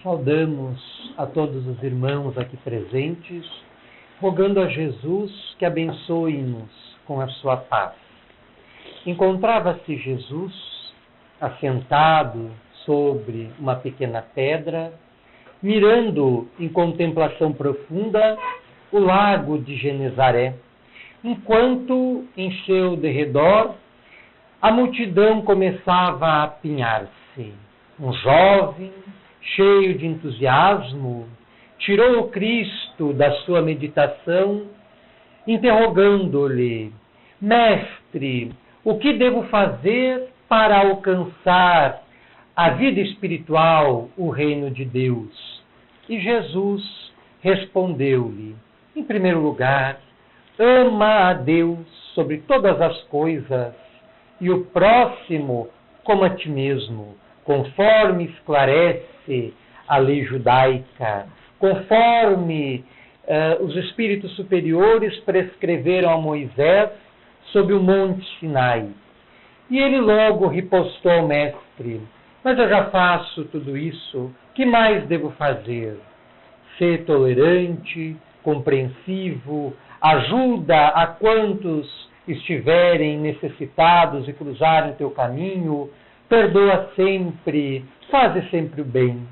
Saudamos a todos os irmãos aqui presentes, rogando a Jesus que abençoe-nos com a sua paz. Encontrava-se Jesus assentado sobre uma pequena pedra, mirando em contemplação profunda o lago de Genezaré, enquanto em seu derredor a multidão começava a apinhar-se. Um jovem, cheio de entusiasmo, tirou o Cristo da sua meditação, interrogando-lhe: Mestre, o que devo fazer para alcançar a vida espiritual, o reino de Deus? E Jesus respondeu-lhe: em primeiro lugar, ama a Deus sobre todas as coisas e o próximo como a ti mesmo, conforme esclarece a lei judaica, conforme os espíritos superiores prescreveram a Moisés sob o monte Sinai. E ele logo ripostou ao mestre: mas eu já faço tudo isso, que mais devo fazer? Ser tolerante, compreensivo, ajuda a quantos estiverem necessitados e cruzarem o teu caminho, perdoa sempre, faze sempre o bem.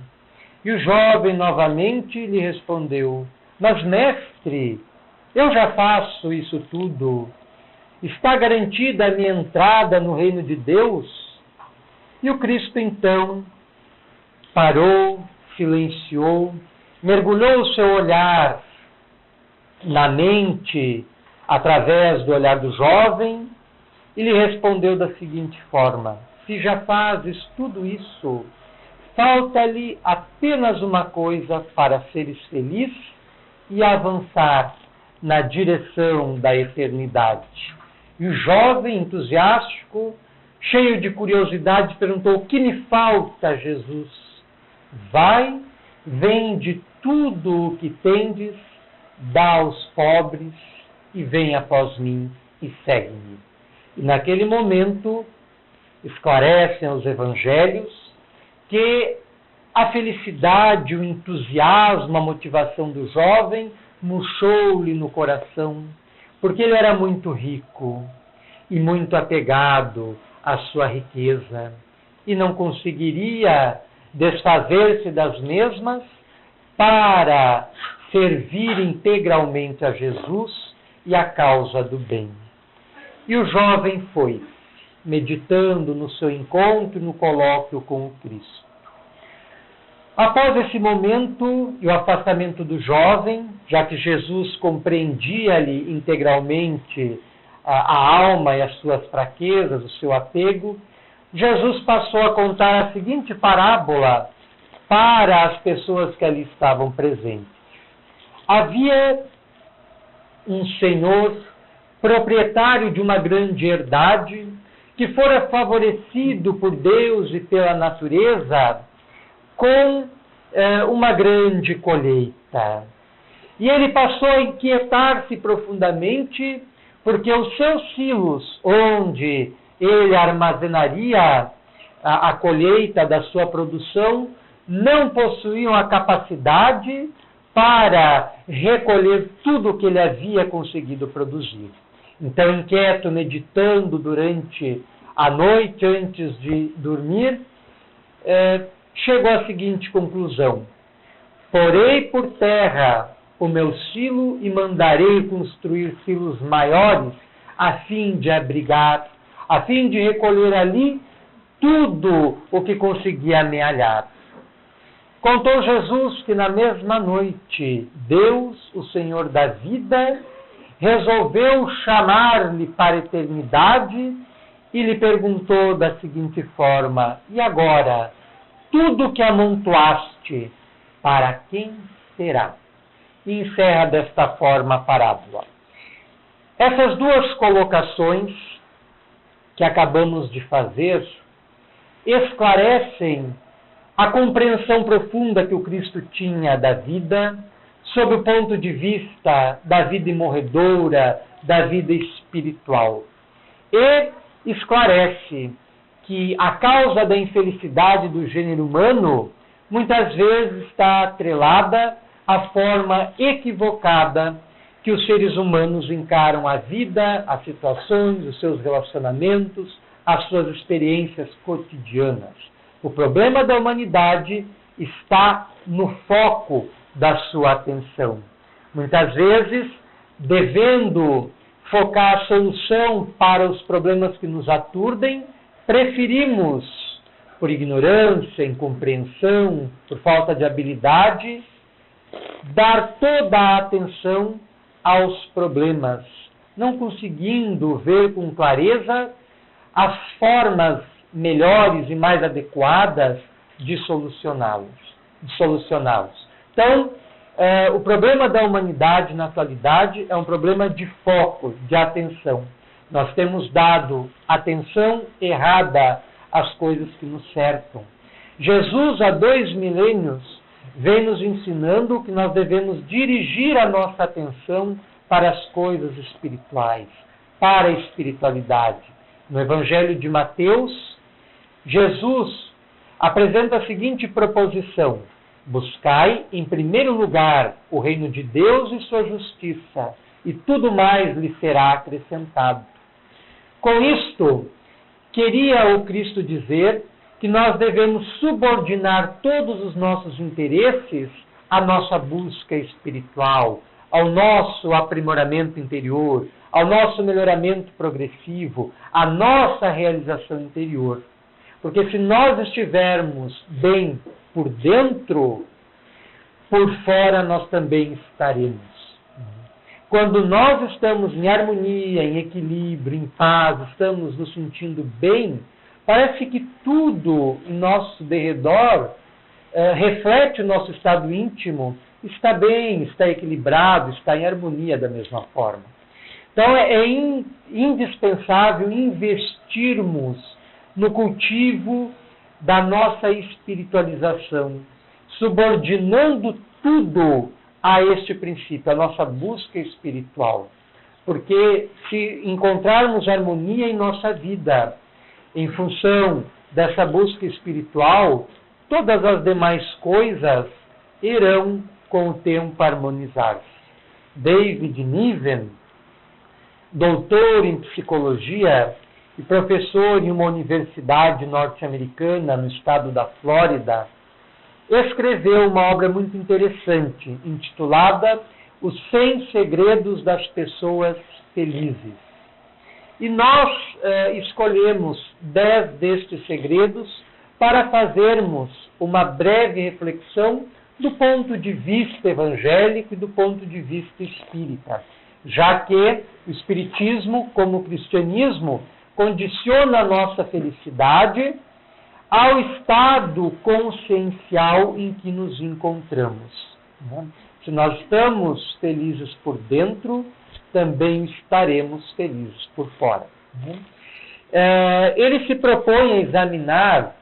E o jovem novamente lhe respondeu: mas mestre, eu já faço isso tudo. Está garantida a minha entrada no reino de Deus? E o Cristo então parou, silenciou, mergulhou o seu olhar na mente através do olhar do jovem e lhe respondeu da seguinte forma: se já fazes tudo isso, falta-lhe apenas uma coisa para seres feliz e avançar na direção da eternidade. E o jovem, entusiástico, cheio de curiosidade, perguntou: o que me falta, Jesus? Vai, vende tudo o que tendes, dá aos pobres e vem após mim e segue-me. E naquele momento esclarecem os evangelhos que a felicidade, o entusiasmo, a motivação do jovem murchou-lhe no coração, porque ele era muito rico e muito apegado à sua riqueza e não conseguiria desfazer-se das mesmas para servir integralmente a Jesus e a causa do bem. E o jovem foi, meditando no seu encontro, no colóquio com o Cristo. Após esse momento e o afastamento do jovem, já que Jesus compreendia-lhe integralmente a alma e as suas fraquezas, o seu apego, Jesus passou a contar a seguinte parábola para as pessoas que ali estavam presentes. Havia um senhor proprietário de uma grande herdade que fora favorecido por Deus e pela natureza com uma grande colheita. E ele passou a inquietar-se profundamente porque os seus silos, onde ele armazenaria a colheita da sua produção, não possuíam a capacidade para recolher tudo o que ele havia conseguido produzir. Então, inquieto, meditando durante a noite antes de dormir, chegou à seguinte conclusão: porei por terra o meu silo e mandarei construir silos maiores, a fim de abrigar, a fim de recolher ali tudo o que conseguia amealhar. Contou Jesus que na mesma noite, Deus, o Senhor da vida, resolveu chamar-lhe para a eternidade e lhe perguntou da seguinte forma: e agora, tudo que amontoaste, para quem será? E encerra desta forma a parábola. Essas duas colocações que acabamos de fazer esclarecem a compreensão profunda que o Cristo tinha da vida, sob o ponto de vista da vida imorredoura, da vida espiritual. E esclarece que a causa da infelicidade do gênero humano muitas vezes está atrelada à forma equivocada que os seres humanos encaram a vida, as situações, os seus relacionamentos, as suas experiências cotidianas. O problema da humanidade está no foco da sua atenção. Muitas vezes, devendo focar a solução para os problemas que nos aturdem, preferimos, por ignorância, incompreensão, por falta de habilidade, dar toda a atenção aos problemas, não conseguindo ver com clareza as formas melhores e mais adequadas de solucioná-los. Então, o problema da humanidade na atualidade é um problema de foco, de atenção. Nós temos dado atenção errada às coisas que nos cercam. Jesus, há 2 milênios, vem nos ensinando que nós devemos dirigir a nossa atenção para as coisas espirituais, para a espiritualidade. No Evangelho de Mateus, Jesus apresenta a seguinte proposição: buscai, em primeiro lugar, o reino de Deus e sua justiça, e tudo mais lhe será acrescentado. Com isto, queria o Cristo dizer que nós devemos subordinar todos os nossos interesses à nossa busca espiritual, ao nosso aprimoramento interior, ao nosso melhoramento progressivo, à nossa realização interior. Porque se nós estivermos bem por dentro, por fora nós também estaremos. Quando nós estamos em harmonia, em equilíbrio, em paz, estamos nos sentindo bem, parece que tudo em nosso derredor reflete o nosso estado íntimo, está bem, está equilibrado, está em harmonia da mesma forma. Então é indispensável investirmos no cultivo da nossa espiritualização, subordinando tudo a este princípio, a nossa busca espiritual. Porque se encontrarmos harmonia em nossa vida, em função dessa busca espiritual, todas as demais coisas irão com o tempo harmonizar-se. David Niven, doutor em psicologia e professor em uma universidade norte-americana no estado da Flórida, escreveu uma obra muito interessante, intitulada Os 100 Segredos das Pessoas Felizes. E nós escolhemos 10 destes segredos para fazermos uma breve reflexão do ponto de vista evangélico e do ponto de vista espírita, já que o espiritismo, como o cristianismo, condiciona a nossa felicidade ao estado consciencial em que nos encontramos. Se nós estamos felizes por dentro, também estaremos felizes por fora. Ele se propõe a examinar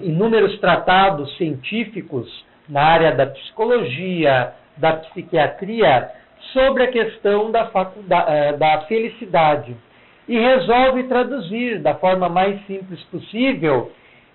inúmeros tratados científicos na área da psicologia, da psiquiatria, sobre a questão da felicidade. E resolve traduzir da forma mais simples possível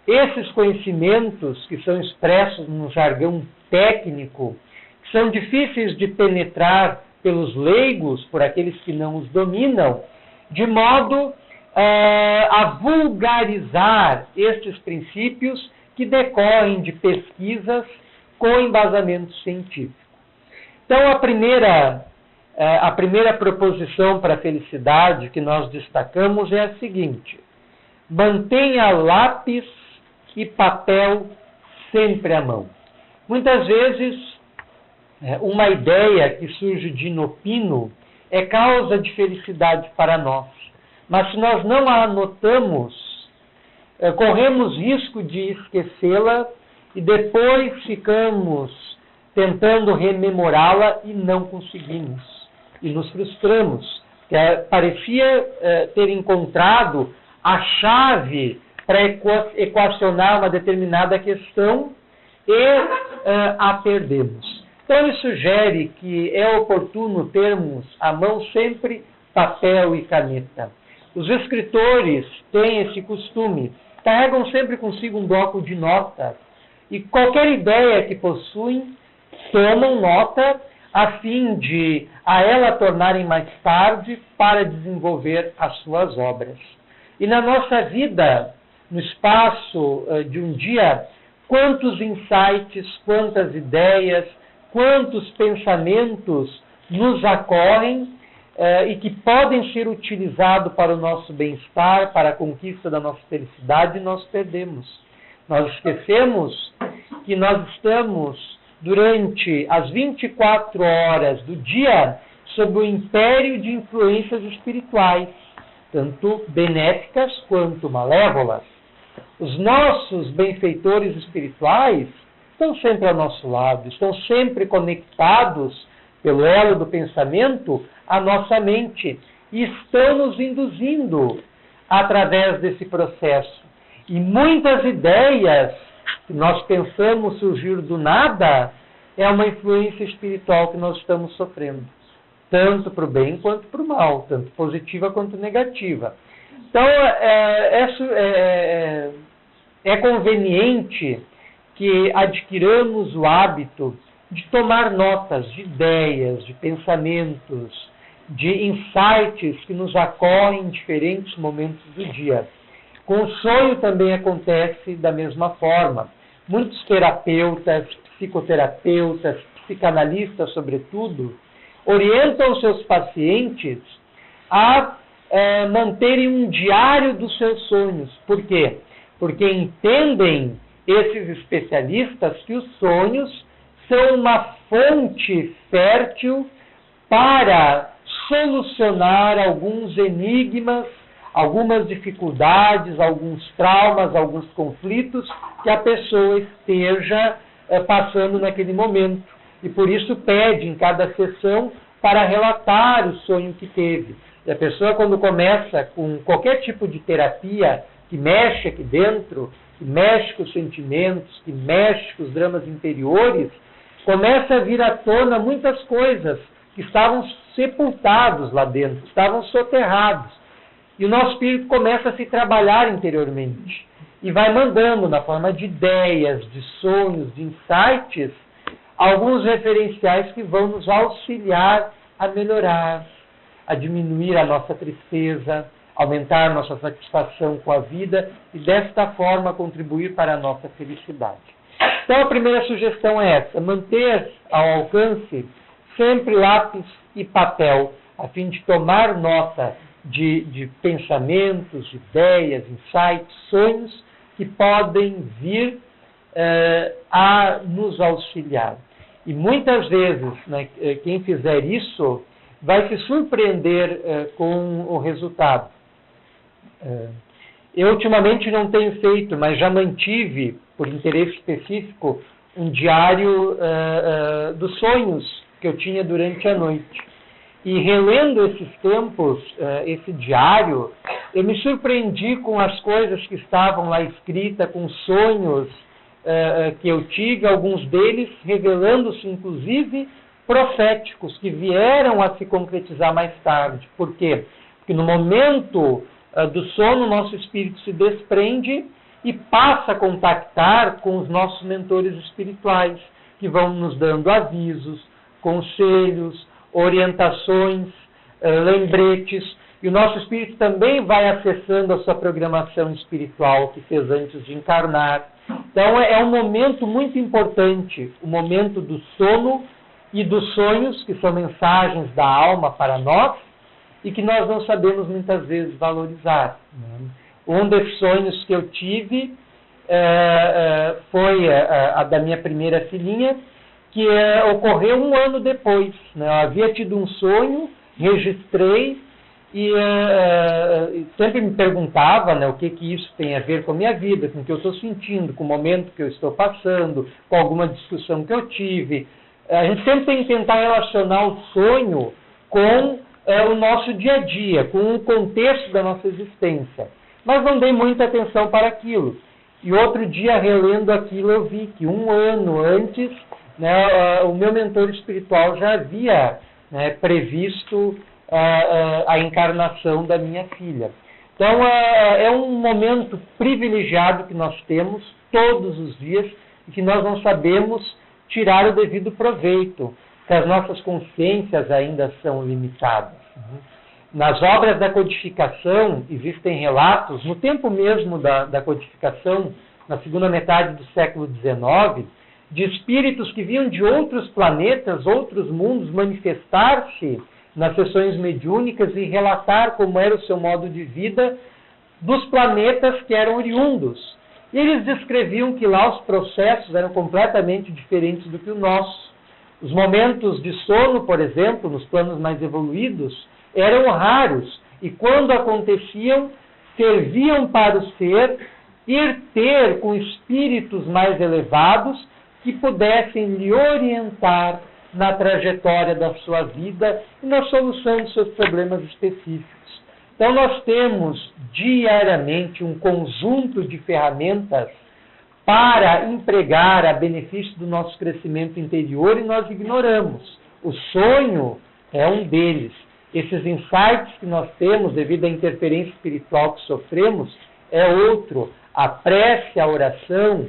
esses conhecimentos que são expressos no jargão técnico, que são difíceis de penetrar pelos leigos, por aqueles que não os dominam, de modo a vulgarizar estes princípios que decorrem de pesquisas com embasamento científico. Então, a primeira proposição para a felicidade que nós destacamos é a seguinte: mantenha lápis e papel sempre à mão. Muitas vezes, uma ideia que surge de inopino é causa de felicidade para nós. Mas se nós não a anotamos, corremos risco de esquecê-la e depois ficamos tentando rememorá-la e não conseguimos. E nos frustramos. Parecia ter encontrado a chave para equacionar uma determinada questão e a perdemos. Então ele sugere que é oportuno termos à mão sempre papel e caneta. Os escritores têm esse costume, carregam sempre consigo um bloco de notas e qualquer ideia que possuem, tomam nota a fim de a ela tornarem mais tarde para desenvolver as suas obras. E na nossa vida, no espaço de um dia, quantos insights, quantas ideias, quantos pensamentos nos ocorrem e que podem ser utilizados para o nosso bem-estar, para a conquista da nossa felicidade, e nós perdemos. Nós esquecemos que nós estamos, durante as 24 horas do dia, sob o império de influências espirituais, tanto benéficas quanto malévolas. Os nossos benfeitores espirituais estão sempre ao nosso lado, estão sempre conectados pelo elo do pensamento à nossa mente e estão nos induzindo através desse processo. E muitas ideias que nós pensamos surgir do nada é uma influência espiritual que nós estamos sofrendo, tanto para o bem quanto para o mal, tanto positiva quanto negativa. Então, é conveniente que adquiramos o hábito de tomar notas de ideias, de pensamentos, de insights que nos ocorrem em diferentes momentos do dia. Com o sonho também acontece da mesma forma. Muitos terapeutas, psicoterapeutas, psicanalistas, sobretudo, orientam seus pacientes a manterem um diário dos seus sonhos. Por quê? Porque entendem esses especialistas que os sonhos são uma fonte fértil para solucionar alguns enigmas, algumas dificuldades, alguns traumas, alguns conflitos que a pessoa esteja passando naquele momento. E por isso pede em cada sessão para relatar o sonho que teve. E a pessoa, quando começa com qualquer tipo de terapia que mexe aqui dentro, que mexe com os sentimentos, que mexe com os dramas interiores, começa a vir à tona muitas coisas que estavam sepultados lá dentro, estavam soterrados. E o nosso espírito começa a se trabalhar interiormente. E vai mandando, na forma de ideias, de sonhos, de insights, alguns referenciais que vão nos auxiliar a melhorar, a diminuir a nossa tristeza, aumentar a nossa satisfação com a vida e, desta forma, contribuir para a nossa felicidade. Então, a primeira sugestão é essa: manter ao alcance sempre lápis e papel, a fim de tomar nota de pensamentos, ideias, insights, sonhos que podem vir a nos auxiliar. E muitas vezes, né, quem fizer isso vai se surpreender com o resultado. Eu ultimamente não tenho feito, mas já mantive, por interesse específico, um diário dos sonhos que eu tinha durante a noite. E relendo esses tempos, esse diário, eu me surpreendi com as coisas que estavam lá escritas, com sonhos que eu tive, alguns deles revelando-se, inclusive, proféticos, que vieram a se concretizar mais tarde. Por quê? Porque no momento do sono, nosso espírito se desprende e passa a contactar com os nossos mentores espirituais, que vão nos dando avisos, conselhos, orientações, lembretes, e o nosso espírito também vai acessando a sua programação espiritual que fez antes de encarnar. Então é um momento muito importante, o momento do sono e dos sonhos, que são mensagens da alma para nós, e que nós não sabemos muitas vezes valorizar. Um dos sonhos que eu tive foi a da minha primeira filhinha, que ocorreu um ano depois. Eu havia tido um sonho, registrei, e sempre me perguntava o que isso tem a ver com a minha vida, com o que eu estou sentindo, com o momento que eu estou passando, com alguma discussão que eu tive. A gente sempre tem que tentar relacionar o sonho com o nosso dia a dia, com o contexto da nossa existência. Mas não dei muita atenção para aquilo. E outro dia, relendo aquilo, eu vi que um ano antes, o meu mentor espiritual já havia previsto a encarnação da minha filha. Então, é um momento privilegiado que nós temos todos os dias e que nós não sabemos tirar o devido proveito, que as nossas consciências ainda são limitadas. Nas obras da codificação, existem relatos, no tempo mesmo da codificação, na segunda metade do século XIX, de espíritos que vinham de outros planetas, outros mundos, manifestar-se nas sessões mediúnicas e relatar como era o seu modo de vida dos planetas que eram oriundos. E eles descreviam que lá os processos eram completamente diferentes do que o nosso. Os momentos de sono, por exemplo, nos planos mais evoluídos, eram raros, e quando aconteciam, serviam para o ser ir ter com espíritos mais elevados que pudessem lhe orientar na trajetória da sua vida e na solução dos seus problemas específicos. Então nós temos diariamente um conjunto de ferramentas para empregar a benefício do nosso crescimento interior e nós ignoramos. O sonho é um deles. Esses insights que nós temos devido à interferência espiritual que sofremos é outro. A prece, a oração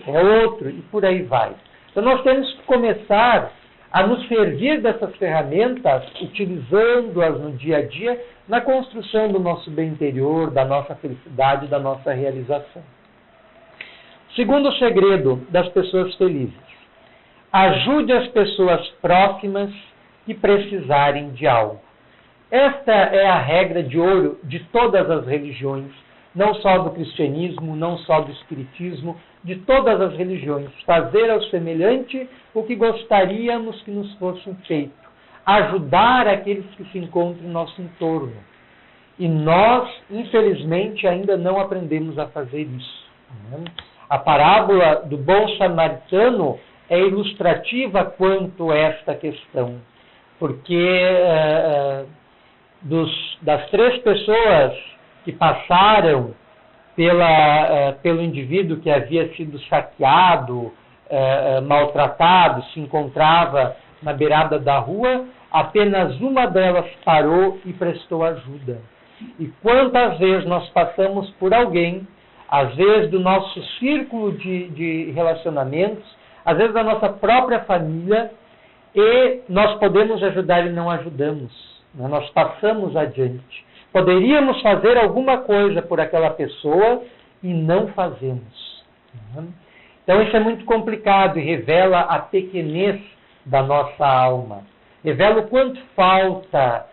é outro e por aí vai. Então nós temos que começar a nos servir dessas ferramentas, utilizando-as no dia a dia, na construção do nosso bem interior, da nossa felicidade, da nossa realização. Segundo segredo das pessoas felizes: ajude as pessoas próximas que precisarem de algo. Esta é a regra de ouro de todas as religiões, não só do cristianismo, não só do espiritismo, de todas as religiões. Fazer ao semelhante o que gostaríamos que nos fosse feito. Ajudar aqueles que se encontram em nosso entorno. E nós, infelizmente, ainda não aprendemos a fazer isso. A parábola do bom samaritano é ilustrativa quanto a esta questão. Porque das 3 pessoas que passaram pelo indivíduo que havia sido saqueado, maltratado, se encontrava na beirada da rua, apenas uma delas parou e prestou ajuda. E quantas vezes nós passamos por alguém, às vezes do nosso círculo de relacionamentos, às vezes da nossa própria família, e nós podemos ajudar e não ajudamos. Nós passamos adiante. Poderíamos fazer alguma coisa por aquela pessoa e não fazemos. Então isso é muito complicado e revela a pequenez da nossa alma. Revela o quanto falta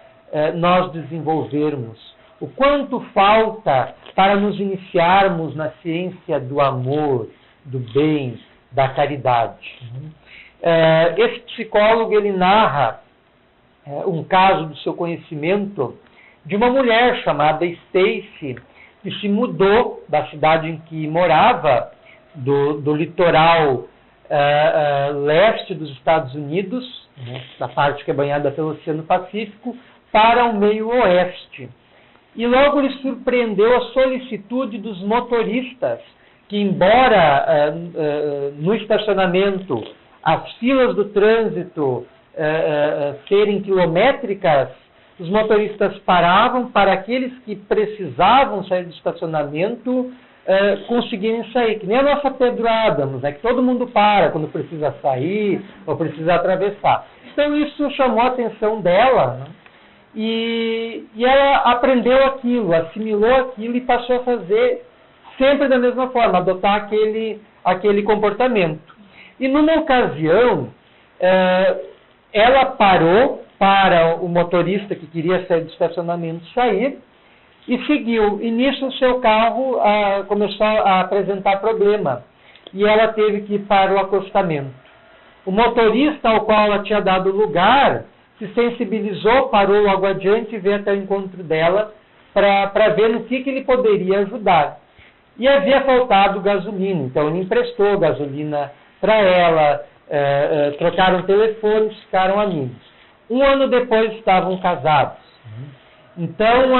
nós desenvolvermos, o quanto falta para nos iniciarmos na ciência do amor, do bem, da caridade. Esse psicólogo ele narra um caso do seu conhecimento de uma mulher chamada Stacy, que se mudou da cidade em que morava, do litoral leste dos Estados Unidos, da parte que é banhada pelo Oceano Pacífico, para o meio oeste. E logo lhe surpreendeu a solicitude dos motoristas, que embora no estacionamento as filas do trânsito serem quilométricas, os motoristas paravam para aqueles que precisavam sair do estacionamento conseguirem sair. Que nem a nossa Pedro Adams, que todo mundo para quando precisa sair ou precisa atravessar. Então isso chamou a atenção dela, né? E ela aprendeu aquilo, assimilou aquilo e passou a fazer sempre da mesma forma, adotar aquele comportamento. E numa ocasião, ela parou para o motorista que queria sair do estacionamento sair e seguiu. E nisso o seu carro começou a apresentar problema e ela teve que ir para o acostamento. O motorista ao qual ela tinha dado lugar se sensibilizou, parou logo adiante e veio até o encontro dela para ver no que ele poderia ajudar. E havia faltado gasolina, então ele emprestou gasolina para ela, trocaram telefones, ficaram amigos. 1 ano depois estavam casados. Então,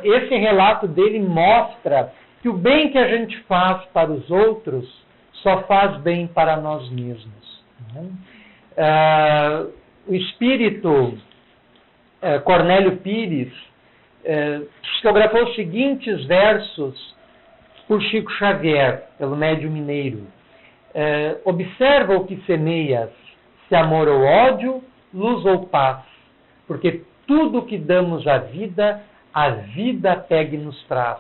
esse relato dele mostra que o bem que a gente faz para os outros só faz bem para nós mesmos. O espírito Cornélio Pires psicografou os seguintes versos por Chico Xavier, pelo médium mineiro. observa o que semeias, se amor ou ódio, luz ou paz, porque tudo que damos à vida, a vida pega e nos traz.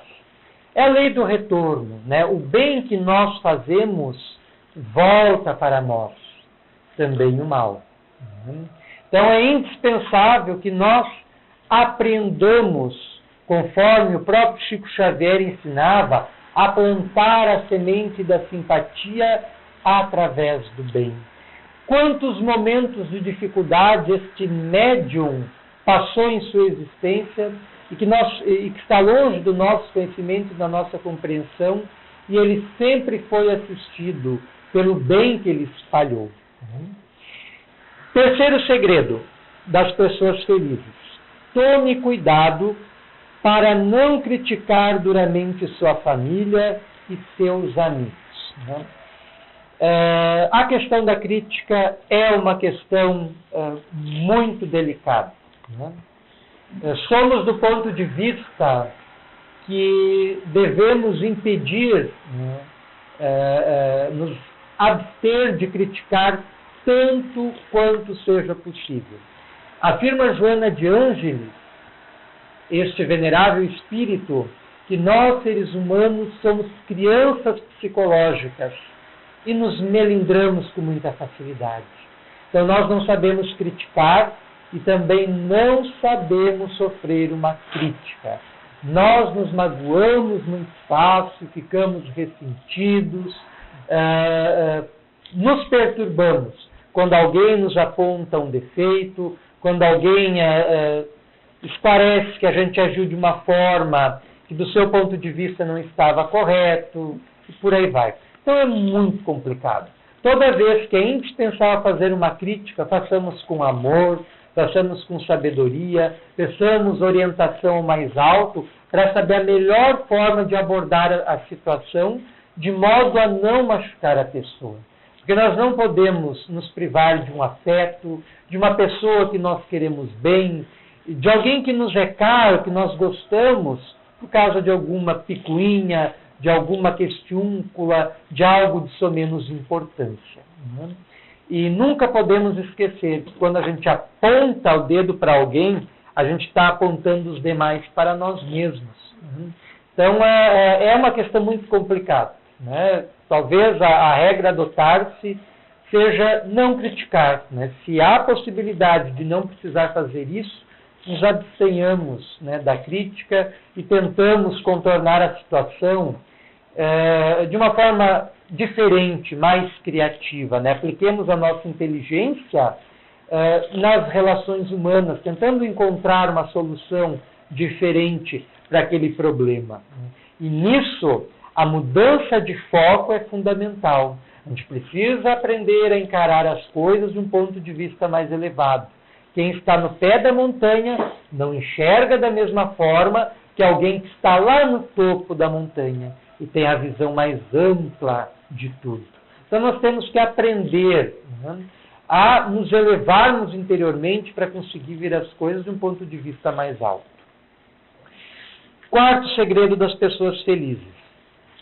É a lei do retorno, né? O bem que nós fazemos volta para nós, também o mal. Então é indispensável que nós aprendamos, conforme o próprio Chico Xavier ensinava, a plantar a semente da simpatia através do bem. Quantos momentos de dificuldade este médium passou em sua existência e que está longe do nosso conhecimento, da nossa compreensão, e ele sempre foi assistido pelo bem que ele espalhou. Terceiro segredo das pessoas felizes: tome cuidado para não criticar duramente sua família e seus amigos. A questão da crítica é uma questão muito delicada. Somos do ponto de vista que devemos impedir, nos abster de criticar tanto quanto seja possível. Afirma Joana de Ângeles, este venerável espírito, que nós, seres humanos, somos crianças psicológicas e nos melindramos com muita facilidade. Então nós não sabemos criticar e também não sabemos sofrer uma crítica. Nós nos magoamos muito fácil, ficamos ressentidos, nos perturbamos quando alguém nos aponta um defeito, quando alguém esclarece que a gente agiu de uma forma que do seu ponto de vista não estava correto, e por aí vai. Então é muito complicado. Toda vez que é indispensável fazer uma crítica, façamos com amor, façamos com sabedoria, peçamos orientação mais alto para saber a melhor forma de abordar a situação, de modo a não machucar a pessoa. Porque nós não podemos nos privar de um afeto, de uma pessoa que nós queremos bem, de alguém que nos é caro, que nós gostamos, por causa de alguma picuinha, de alguma questiúncula, de algo de somenos importância. E nunca podemos esquecer que quando a gente aponta o dedo para alguém, a gente está apontando os demais para nós mesmos. Então é uma questão muito complicada. Talvez a regra a adotar-se seja não criticar. Se há possibilidade de não precisar fazer isso, nos abstenhamos da crítica e tentamos contornar a situação de uma forma diferente, mais criativa. Apliquemos a nossa inteligência nas relações humanas, tentando encontrar uma solução diferente para aquele problema. E nisso, a mudança de foco é fundamental. A gente precisa aprender a encarar as coisas de um ponto de vista mais elevado. Quem está no pé da montanha não enxerga da mesma forma que alguém que está lá no topo da montanha e tem a visão mais ampla de tudo. Então nós temos que aprender a nos elevarmos interiormente para conseguir ver as coisas de um ponto de vista mais alto. Quarto segredo das pessoas felizes: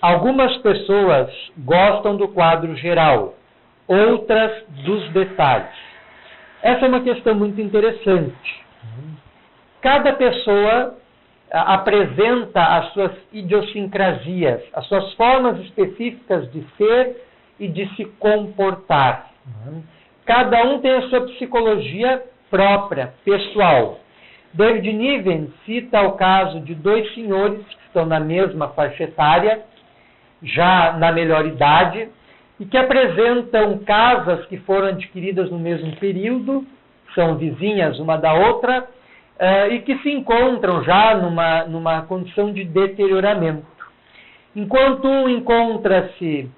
algumas pessoas gostam do quadro geral, outras dos detalhes. Essa é uma questão muito interessante. Cada pessoa apresenta as suas idiosincrasias, as suas formas específicas de ser e de se comportar. Cada um tem a sua psicologia própria, pessoal. David Niven cita o caso de dois senhores que estão na mesma faixa etária, já na melhor idade, e que apresentam casas que foram adquiridas no mesmo período, são vizinhas uma da outra, e que se encontram já numa condição de deterioramento. Enquanto um encontra-se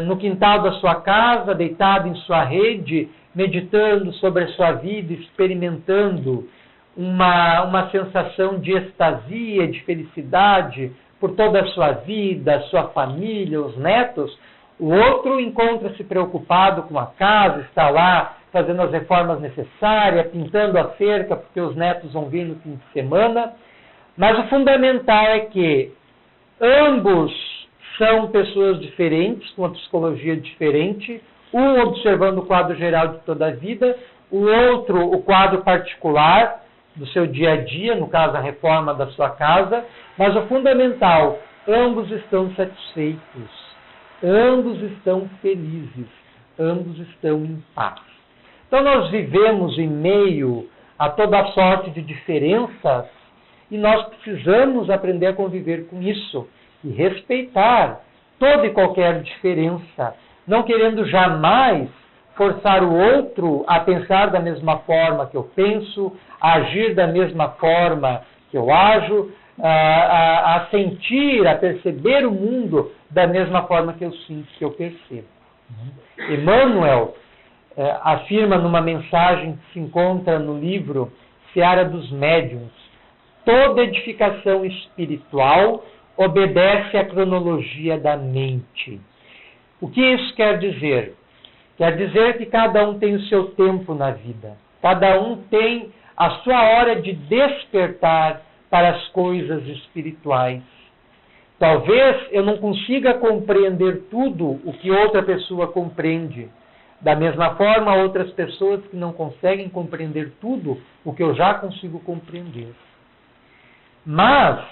no quintal da sua casa, deitado em sua rede, meditando sobre a sua vida, experimentando uma sensação de extasia, de felicidade por toda a sua vida, a sua família, os netos, o outro encontra-se preocupado com a casa, está lá fazendo as reformas necessárias, pintando a cerca porque os netos vão vir no fim de semana. Mas o fundamental é que ambos são pessoas diferentes, com uma psicologia diferente, um observando o quadro geral de toda a vida, o outro o quadro particular do seu dia a dia, no caso a reforma da sua casa, mas o fundamental, ambos estão satisfeitos, ambos estão felizes, ambos estão em paz. Então nós vivemos em meio a toda sorte de diferenças e nós precisamos aprender a conviver com isso e respeitar toda e qualquer diferença, não querendo jamais forçar o outro a pensar da mesma forma que eu penso, a agir da mesma forma que eu ajo, a sentir, a perceber o mundo da mesma forma que eu sinto, que eu percebo. Emmanuel afirma numa mensagem que se encontra no livro Seara dos Médiuns: toda edificação espiritual obedece à cronologia da mente. O que isso quer dizer? Quer dizer que cada um tem o seu tempo na vida. Cada um tem a sua hora de despertar para as coisas espirituais. Talvez eu não consiga compreender tudo o que outra pessoa compreende. Da mesma forma, outras pessoas que não conseguem compreender tudo o que eu já consigo compreender. Mas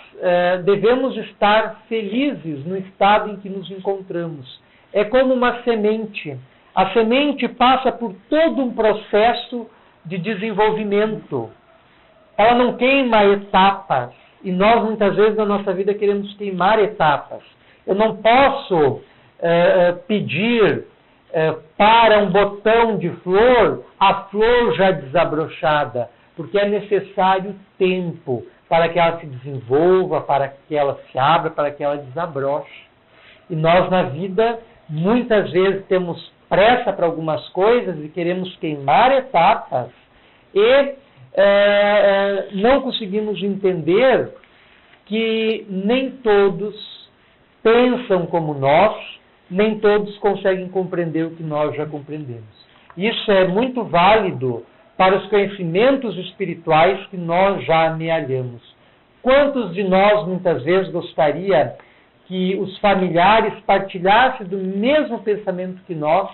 devemos estar felizes no estado em que nos encontramos. É como uma semente. A semente passa por todo um processo de desenvolvimento. Ela não queima etapas. E nós, muitas vezes, na nossa vida, queremos queimar etapas. Eu não posso pedir para um botão de flor a flor já desabrochada, porque é necessário tempo para que ela se desenvolva, para que ela se abra, para que ela desabroche. E nós, na vida, muitas vezes temos pressa para algumas coisas e queremos queimar etapas e não conseguimos entender que nem todos pensam como nós, nem todos conseguem compreender o que nós já compreendemos. Isso é muito válido para os conhecimentos espirituais que nós já amealhamos. Quantos de nós, muitas vezes, gostaria que os familiares partilhassem do mesmo pensamento que nós,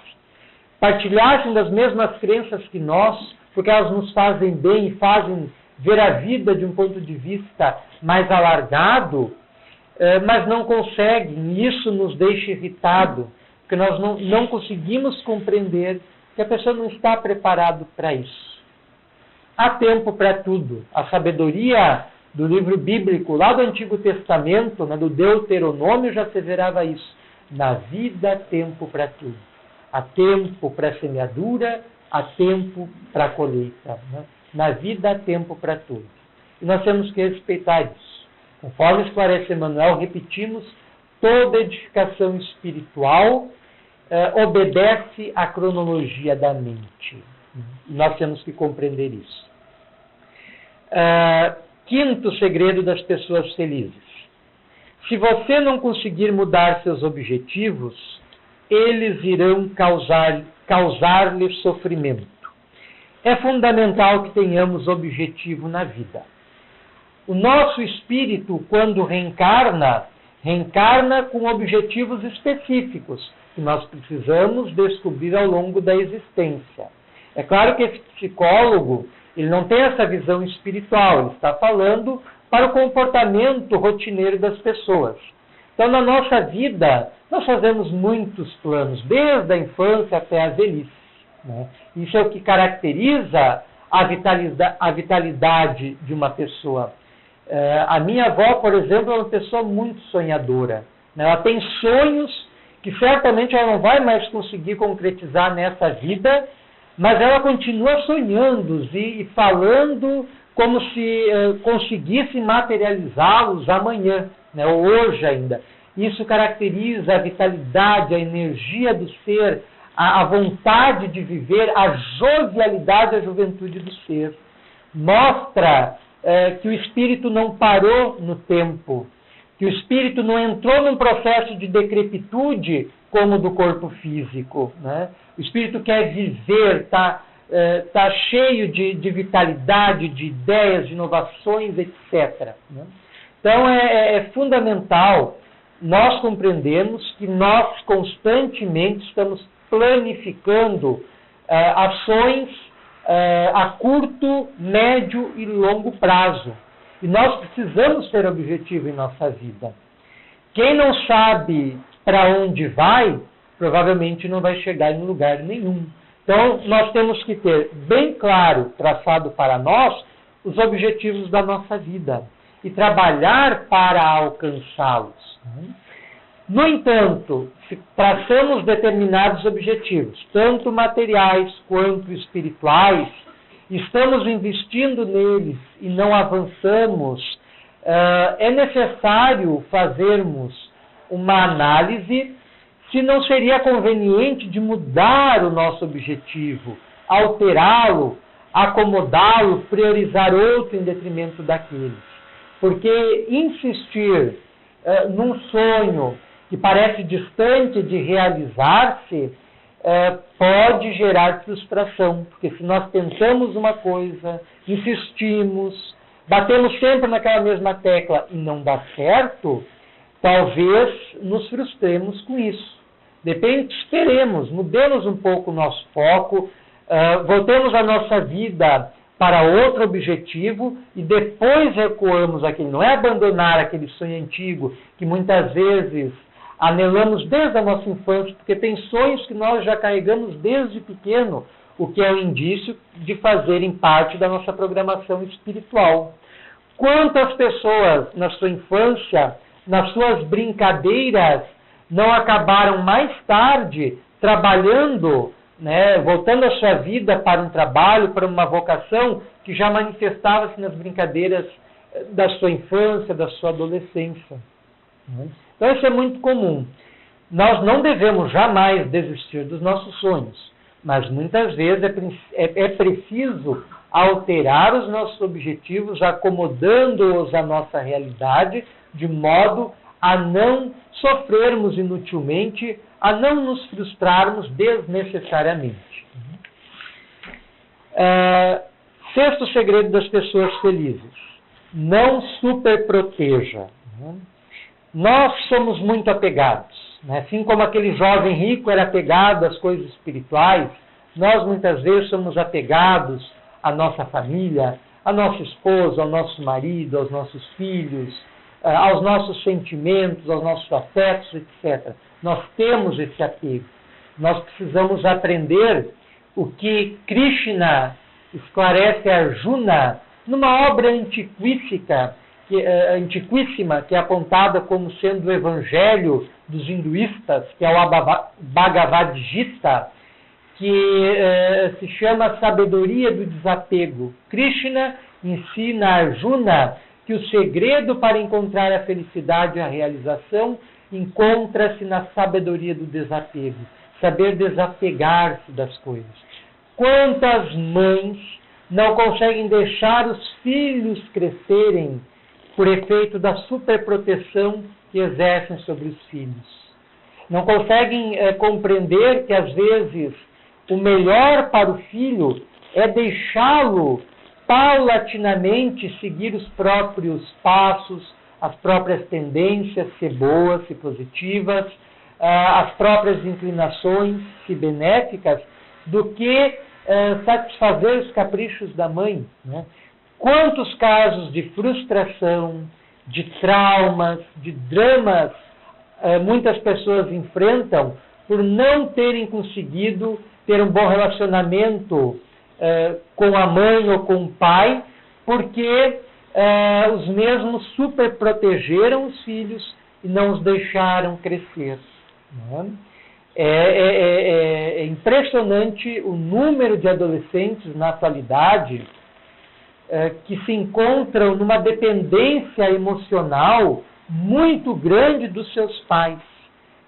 partilhassem das mesmas crenças que nós, porque elas nos fazem bem e fazem ver a vida de um ponto de vista mais alargado, mas não conseguem, e isso nos deixa irritado, porque nós não conseguimos compreender que a pessoa não está preparada para isso. Há tempo para tudo. A sabedoria do livro bíblico, lá do Antigo Testamento, do Deuteronômio, já asseverava isso. Na vida há tempo para tudo. Há tempo para a semeadura, há tempo para a colheita. Na vida há tempo para tudo. E nós temos que respeitar isso. Conforme esclarece Emmanuel, repetimos, toda edificação espiritual obedece à cronologia da mente. E nós temos que compreender isso. Quinto segredo das pessoas felizes. Se você não conseguir mudar seus objetivos, eles irão causar-lhe sofrimento. É fundamental que tenhamos objetivo na vida. O nosso espírito, quando reencarna com objetivos específicos, que nós precisamos descobrir ao longo da existência. É claro que esse psicólogo, ele não tem essa visão espiritual, ele está falando para o comportamento rotineiro das pessoas. Então, na nossa vida, nós fazemos muitos planos, desde a infância até a velhice. Isso é o que caracteriza a vitalidade de uma pessoa. A minha avó, por exemplo, é uma pessoa muito sonhadora. Ela tem sonhos que certamente ela não vai mais conseguir concretizar nessa vida, mas ela continua sonhando e falando como se conseguisse materializá-los amanhã, ou hoje ainda. Isso caracteriza a vitalidade, a energia do ser, a vontade de viver, a jovialidade, a juventude do ser. Mostra que o espírito não parou no tempo, que o espírito não entrou num processo de decrepitude como o do corpo físico. O espírito quer viver, está cheio de vitalidade, de ideias, de inovações, etc. Então é fundamental nós compreendemos que nós constantemente estamos planificando ações a curto, médio e longo prazo. E nós precisamos ter objetivo em nossa vida. Quem não sabe para onde vai, provavelmente não vai chegar em lugar nenhum. Então, nós temos que ter bem claro, traçado para nós, os objetivos da nossa vida e trabalhar para alcançá-los. No entanto, se traçamos determinados objetivos, tanto materiais quanto espirituais, estamos investindo neles e não avançamos, é necessário fazermos uma análise se não seria conveniente de mudar o nosso objetivo, alterá-lo, acomodá-lo, priorizar outro em detrimento daqueles. Porque insistir num sonho que parece distante de realizar-se pode gerar frustração, porque se nós tentamos uma coisa, insistimos, batemos sempre naquela mesma tecla e não dá certo, talvez nos frustremos com isso. Depende, esperemos, mudemos um pouco o nosso foco, voltemos a nossa vida para outro objetivo e depois recuamos aquele. Não é abandonar aquele sonho antigo que muitas vezes anelamos desde a nossa infância, porque tem sonhos que nós já carregamos desde pequeno, o que é um indício de fazerem parte da nossa programação espiritual. Quantas pessoas na sua infância, nas suas brincadeiras, não acabaram mais tarde trabalhando, voltando a sua vida para um trabalho, para uma vocação que já manifestava-se nas brincadeiras da sua infância, da sua adolescência. Então isso é muito comum. Nós não devemos jamais desistir dos nossos sonhos, mas muitas vezes é preciso alterar os nossos objetivos, acomodando-os à nossa realidade, de modo a não sofrermos inutilmente, a não nos frustrarmos desnecessariamente. Sexto segredo das pessoas felizes: não superproteja. Nós somos muito apegados. Assim como aquele jovem rico era apegado às coisas espirituais, nós muitas vezes somos apegados à nossa família, à nossa esposa, ao nosso marido, aos nossos filhos, aos nossos sentimentos, aos nossos afetos, etc. Nós temos esse apego. Nós precisamos aprender o que Krishna esclarece a Arjuna numa obra antiquíssima, que é apontada como sendo o Evangelho dos hinduístas, que é o Bhagavad Gita, que se chama Sabedoria do Desapego. Krishna ensina a Arjuna que o segredo para encontrar a felicidade e a realização encontra-se na sabedoria do desapego, saber desapegar-se das coisas. Quantas mães não conseguem deixar os filhos crescerem por efeito da superproteção que exercem sobre os filhos? Não conseguem compreender que, às vezes, o melhor para o filho é deixá-lo paulatinamente seguir os próprios passos, as próprias tendências, se boas, se positivas, as próprias inclinações, se benéficas, do que satisfazer os caprichos da mãe. Quantos casos de frustração, de traumas, de dramas muitas pessoas enfrentam por não terem conseguido ter um bom relacionamento com a mãe ou com o pai, porque os mesmos superprotegeram os filhos e não os deixaram crescer. É impressionante o número de adolescentes na atualidade que se encontram numa dependência emocional muito grande dos seus pais.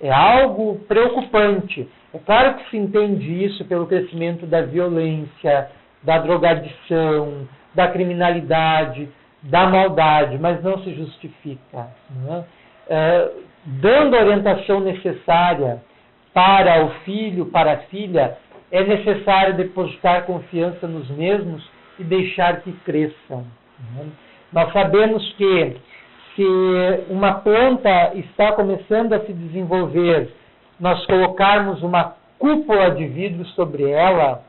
É algo preocupante. É claro que se entende isso pelo crescimento da violência, da drogadição, da criminalidade, da maldade, mas não se justifica. Dando a orientação necessária para o filho, para a filha, é necessário depositar confiança nos mesmos e deixar que cresçam. Nós sabemos que se uma planta está começando a se desenvolver, nós colocarmos uma cúpula de vidro sobre ela,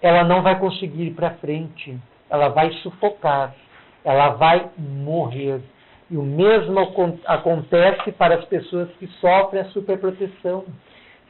ela não vai conseguir ir para frente, ela vai sufocar, ela vai morrer. E o mesmo acontece para as pessoas que sofrem a superproteção,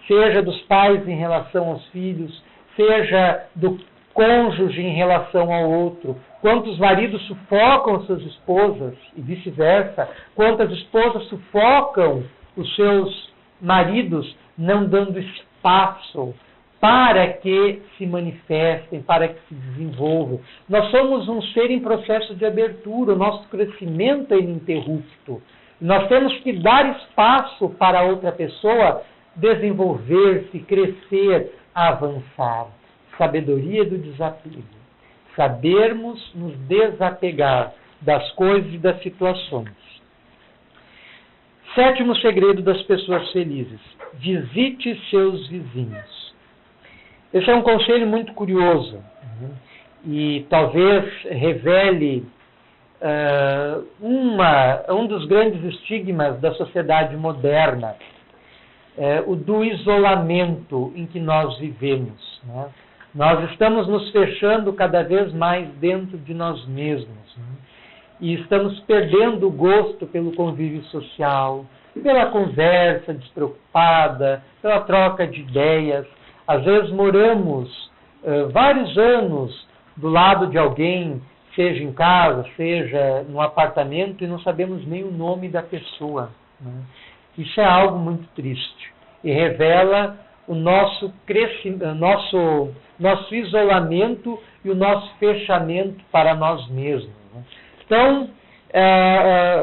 seja dos pais em relação aos filhos, seja do cônjuge em relação ao outro. Quantos maridos sufocam suas esposas e vice-versa, quantas esposas sufocam os seus maridos, não dando espaço para que se manifestem, para que se desenvolvam. Nós somos um ser em processo de abertura, o nosso crescimento é ininterrupto. Nós temos que dar espaço para outra pessoa desenvolver-se, crescer, avançar. Sabedoria do desapego. Sabermos nos desapegar das coisas e das situações. 7º segredo das pessoas felizes. Visite seus vizinhos. Esse é um conselho muito curioso, né? E talvez revele um dos grandes estigmas da sociedade moderna, o do isolamento em que nós vivemos, né? Nós estamos nos fechando cada vez mais dentro de nós mesmos, né? E estamos perdendo o gosto pelo convívio social, pela conversa despreocupada, pela troca de ideias. Às vezes moramos vários anos do lado de alguém, seja em casa, seja num apartamento, e não sabemos nem o nome da pessoa, né? Isso é algo muito triste e revela o nosso nosso isolamento e o nosso fechamento para nós mesmos, né? Então,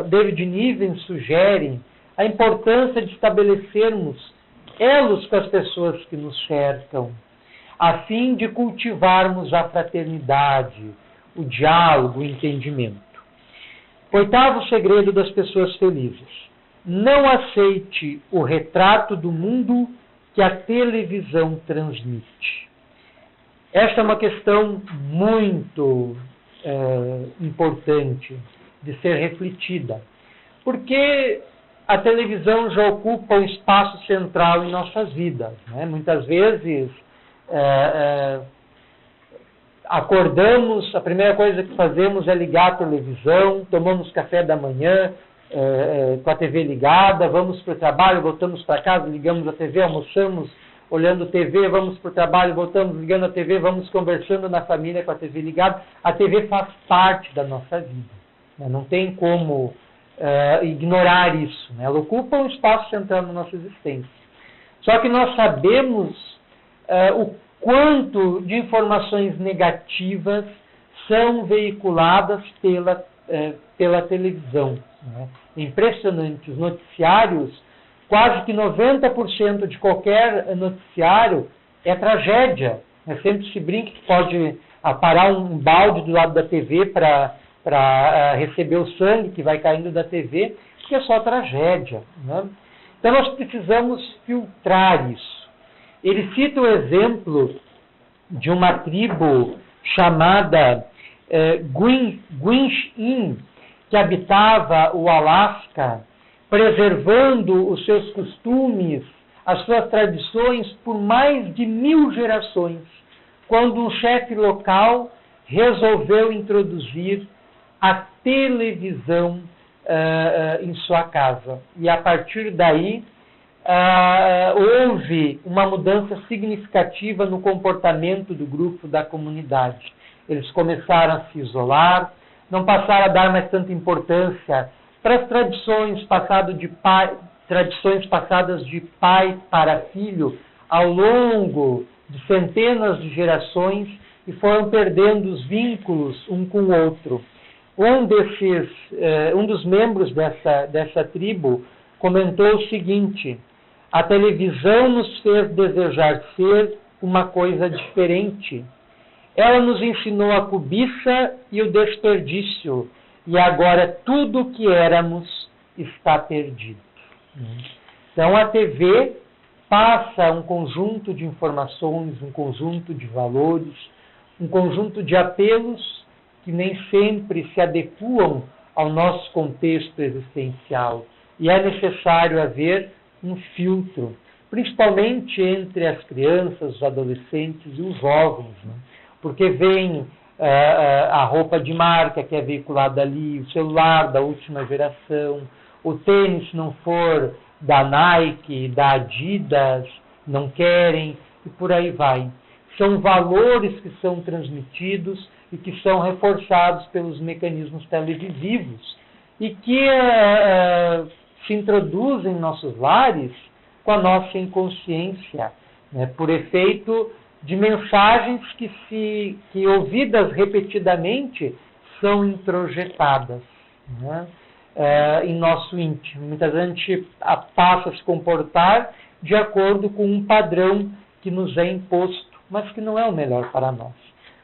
David Niven sugere a importância de estabelecermos elos com as pessoas que nos cercam, a fim de cultivarmos a fraternidade, o diálogo, o entendimento. 8º segredo das pessoas felizes. Não aceite o retrato do mundo que a televisão transmite. Esta é uma questão muito importante de ser refletida, porque a televisão já ocupa um espaço central em nossas vidas, né? Muitas vezes acordamos, a primeira coisa que fazemos é ligar a televisão, tomamos café da manhã com a TV ligada, vamos para o trabalho, voltamos para casa, ligamos a TV, almoçamos olhando TV, vamos para o trabalho, voltamos ligando a TV, vamos conversando na família com a TV ligada. A TV faz parte da nossa vida, né? Não tem como ignorar isso, né? Ela ocupa um espaço central na nossa existência. Só que nós sabemos o quanto de informações negativas são veiculadas pela televisão, né? É impressionante. Os noticiários, quase que 90% de qualquer noticiário é tragédia. Sempre se brinca que pode parar um balde do lado da TV para receber o sangue que vai caindo da TV, porque é só tragédia, né? Então nós precisamos filtrar isso. Ele cita o exemplo de uma tribo chamada Gwich'in, que habitava o Alasca, preservando os seus costumes, as suas tradições por mais de 1000 gerações, quando um chefe local resolveu introduzir a televisão em sua casa. E a partir daí, houve uma mudança significativa no comportamento do grupo, da comunidade. Eles começaram a se isolar, não passaram a dar mais tanta importância para as tradições passadas de pai para filho ao longo de centenas de gerações, e foram perdendo os vínculos um com o outro. Um dos membros dessa tribo comentou o seguinte: a televisão nos fez desejar ser uma coisa diferente. Ela nos ensinou a cobiça e o desperdício, e agora tudo o que éramos está perdido. Então a TV passa um conjunto de informações, um conjunto de valores, um conjunto de apelos que nem sempre se adequam ao nosso contexto existencial. E é necessário haver um filtro, principalmente entre as crianças, os adolescentes e os jovens, né? Porque vem a roupa de marca que é veiculada ali, o celular da última geração, o tênis, se não for da Nike, da Adidas, não querem, e por aí vai. São valores que são transmitidos e que são reforçados pelos mecanismos televisivos e que se introduzem em nossos lares com a nossa inconsciência, né, por efeito de mensagens que ouvidas repetidamente, são introjetadas, né, em nosso íntimo. Muitas vezes a gente passa a se comportar de acordo com um padrão que nos é imposto, mas que não é o melhor para nós.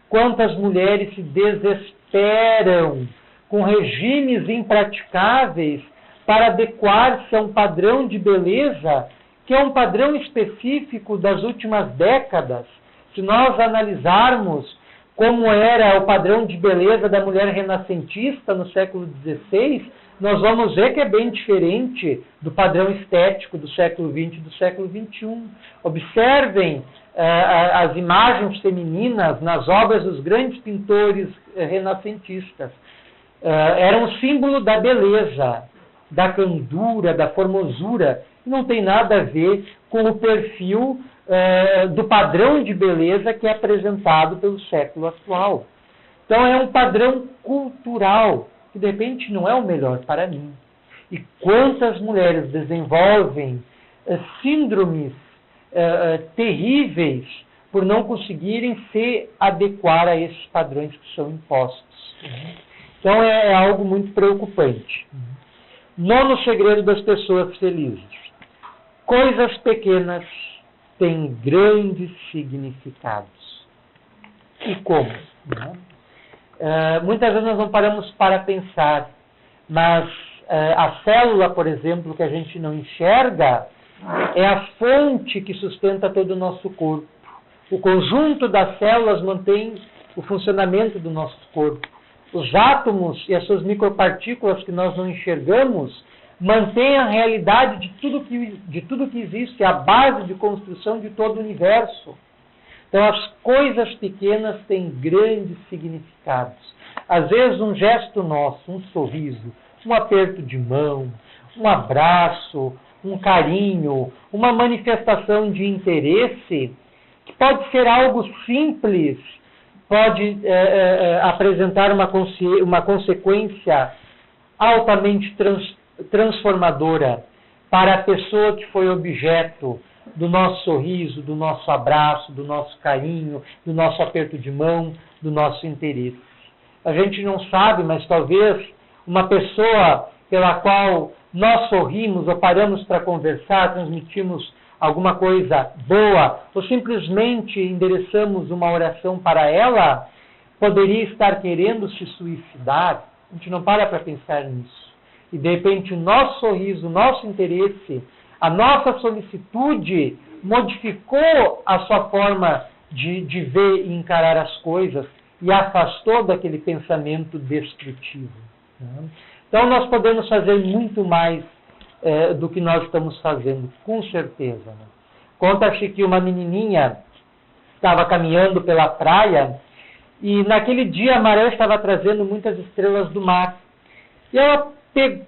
Quantas mulheres se desesperam com regimes impraticáveis para adequar-se a um padrão de beleza que é um padrão específico das últimas décadas. Se nós analisarmos como era o padrão de beleza da mulher renascentista no século XVI, nós vamos ver que é bem diferente do padrão estético do século XX e do século XXI. Observem as imagens femininas nas obras dos grandes pintores renascentistas. Era um símbolo da beleza, da candura, da formosura, e não tem nada a ver com o perfil do padrão de beleza que é apresentado pelo século atual. Então é um padrão cultural, que de repente não é o melhor para mim. E quantas mulheres desenvolvem síndromes terríveis por não conseguirem se adequar a esses padrões que são impostos. Então é algo muito preocupante. Nono segredo das pessoas felizes. Coisas pequenas têm grandes significados. E como? Muitas vezes nós não paramos para pensar, mas a célula, por exemplo, que a gente não enxerga, é a fonte que sustenta todo o nosso corpo. O conjunto das células mantém o funcionamento do nosso corpo. Os átomos e as suas micropartículas que nós não enxergamos mantêm a realidade de tudo que existe, a base de construção de todo o universo. Então, as coisas pequenas têm grandes significados. Às vezes, um gesto nosso, um sorriso, um aperto de mão, um abraço, um carinho, uma manifestação de interesse, que pode ser algo simples, pode apresentar uma consequência altamente transformadora para a pessoa que foi objeto do nosso sorriso, do nosso abraço, do nosso carinho, do nosso aperto de mão, do nosso interesse. A gente não sabe, mas talvez uma pessoa pela qual nós sorrimos ou paramos para conversar, transmitimos alguma coisa boa, ou simplesmente endereçamos uma oração para ela, poderia estar querendo se suicidar. A gente não para pensar nisso. E de repente o nosso sorriso, o nosso interesse, a nossa solicitude modificou a sua forma de ver e encarar as coisas e afastou daquele pensamento destrutivo. Então nós podemos fazer muito mais do que nós estamos fazendo, com certeza. Conta-se que uma menininha estava caminhando pela praia e naquele dia a maré estava trazendo muitas estrelas do mar. E ela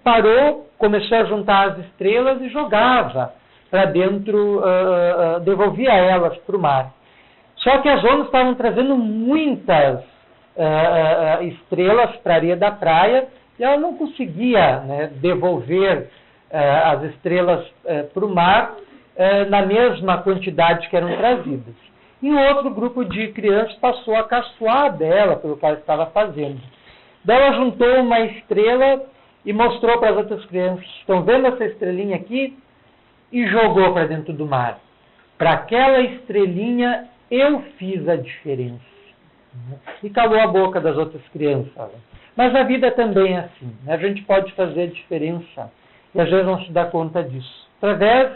parou, começou a juntar as estrelas e jogava para dentro, devolvia elas para o mar. Só que as ondas estavam trazendo muitas estrelas para a areia da praia e ela não conseguia, né, devolver as estrelas para o mar na mesma quantidade que eram trazidas. E um outro grupo de crianças passou a caçoar dela pelo que ela estava fazendo. Daí ela juntou uma estrela e mostrou para as outras crianças: estão vendo essa estrelinha aqui? E jogou para dentro do mar. Para aquela estrelinha eu fiz a diferença. E calou a boca das outras crianças. Mas a vida também é assim. A gente pode fazer a diferença e às vezes não se dá conta disso. Através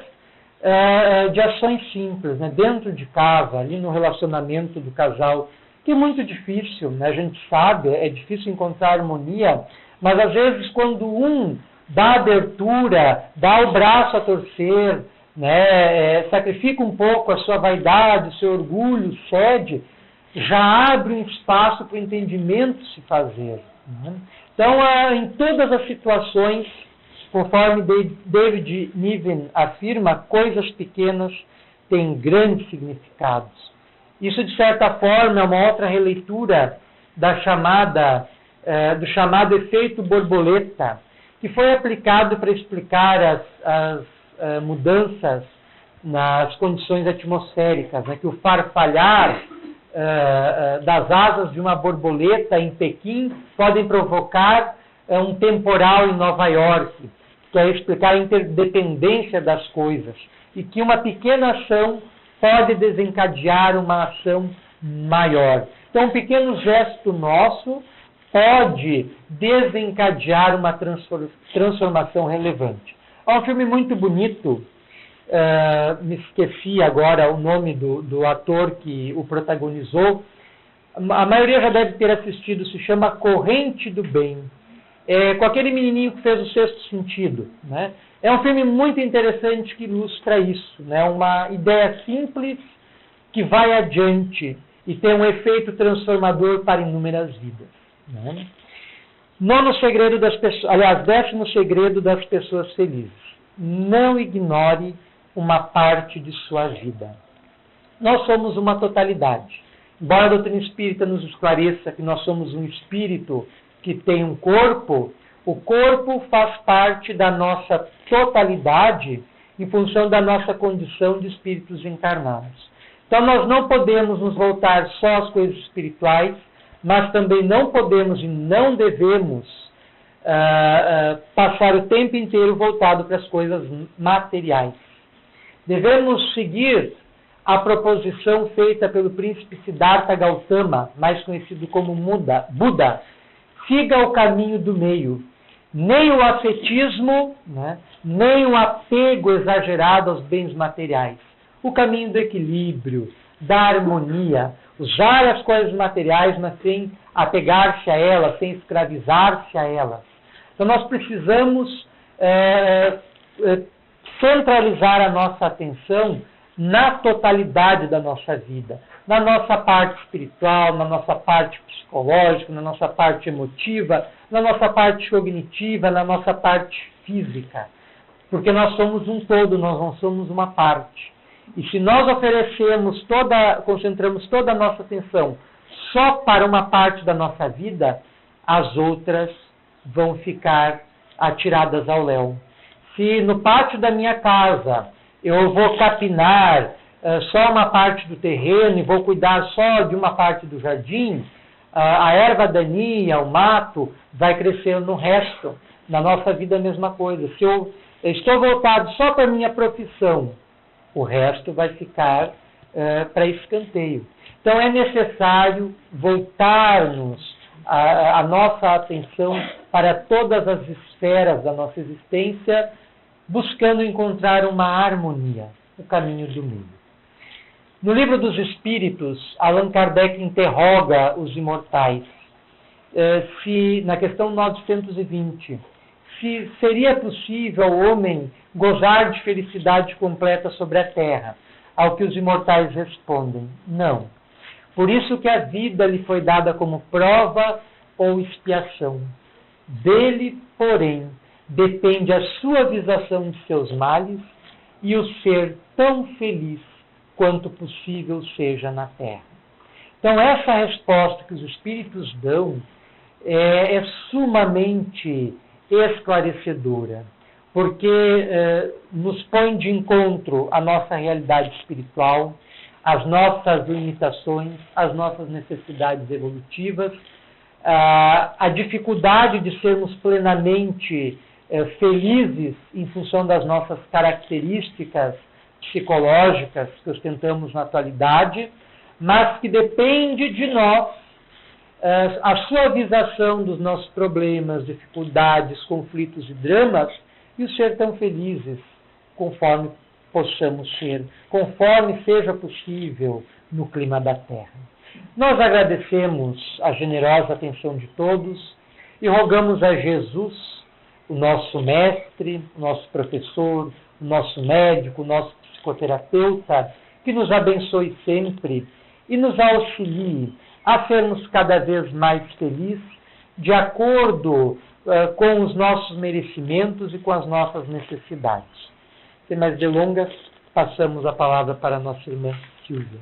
de ações simples, né? Dentro de casa, ali no relacionamento do casal, que é muito difícil, né? A gente sabe, é difícil encontrar harmonia, Mas às vezes quando um dá abertura, dá o braço a torcer, né, sacrifica um pouco a sua vaidade, o seu orgulho, cede, já abre um espaço para o entendimento se fazer. Né? Então, em todas as situações, conforme David Niven afirma, coisas pequenas têm grandes significados. Isso, de certa forma, é uma outra releitura do chamado efeito borboleta, que foi aplicado para explicar as mudanças nas condições atmosféricas, né? Que o farfalhar das asas de uma borboleta em Pequim podem provocar um temporal em Nova York, que é explicar a interdependência das coisas, e que uma pequena ação pode desencadear uma ação maior. Então, um pequeno gesto nosso pode desencadear uma transformação relevante. Há um filme muito bonito, me esqueci agora o nome do ator que o protagonizou, a maioria já deve ter assistido, se chama Corrente do Bem, com aquele menininho que fez o Sexto Sentido, né? É um filme muito interessante que ilustra isso, né? Uma ideia simples que vai adiante e tem um efeito transformador para inúmeras vidas. Né? 10º segredo das pessoas felizes. Não ignore uma parte de sua vida. Nós somos uma totalidade. Embora a doutrina espírita nos esclareça que nós somos um espírito que tem um corpo, o corpo faz parte da nossa totalidade em função da nossa condição de espíritos encarnados. Então nós não podemos nos voltar só às coisas espirituais, mas também não podemos e não devemos passar o tempo inteiro voltado para as coisas materiais. Devemos seguir a proposição feita pelo príncipe Siddhartha Gautama, mais conhecido como Buda. Siga o caminho do meio. Nem o ascetismo, né, nem o apego exagerado aos bens materiais. O caminho do equilíbrio, da harmonia, usar as coisas materiais, mas sem apegar-se a elas, sem escravizar-se a elas. Então nós precisamos centralizar a nossa atenção na totalidade da nossa vida, na nossa parte espiritual, na nossa parte psicológica, na nossa parte emotiva, na nossa parte cognitiva, na nossa parte física. Porque nós somos um todo, nós não somos uma parte. E se nós concentramos toda a nossa atenção só para uma parte da nossa vida, as outras vão ficar atiradas ao léu. Se no pátio da minha casa eu vou capinar só uma parte do terreno e vou cuidar só de uma parte do jardim, a erva daninha, o mato, vai crescer no resto. Na nossa vida a mesma coisa. Se eu estou voltado só para a minha profissão, o resto vai ficar para escanteio. Então é necessário voltarmos a nossa atenção para todas as esferas da nossa existência, buscando encontrar uma harmonia, o caminho do meio. No Livro dos Espíritos, Allan Kardec interroga os imortais, na questão 920, se seria possível ao homem gozar de felicidade completa sobre a terra, ao que os imortais respondem, não. Por isso que a vida lhe foi dada como prova ou expiação. Dele, porém, depende a suavização de seus males e o ser tão feliz quanto possível seja na terra. Então, essa resposta que os Espíritos dão é sumamente esclarecedora, porque nos põe de encontro à nossa realidade espiritual, às nossas limitações, às nossas necessidades evolutivas, a dificuldade de sermos plenamente felizes em função das nossas características psicológicas que ostentamos na atualidade, mas que depende de nós a suavização dos nossos problemas, dificuldades, conflitos e dramas, e o ser tão felizes conforme possamos ser, conforme seja possível no clima da Terra. Nós agradecemos a generosa atenção de todos e rogamos a Jesus, o nosso mestre, o nosso professor, o nosso médico, o nosso psicoterapeuta, que nos abençoe sempre e nos auxilie a sermos cada vez mais felizes, de acordo com os nossos merecimentos e com as nossas necessidades. Sem mais delongas, passamos a palavra para a nossa irmã Silvia.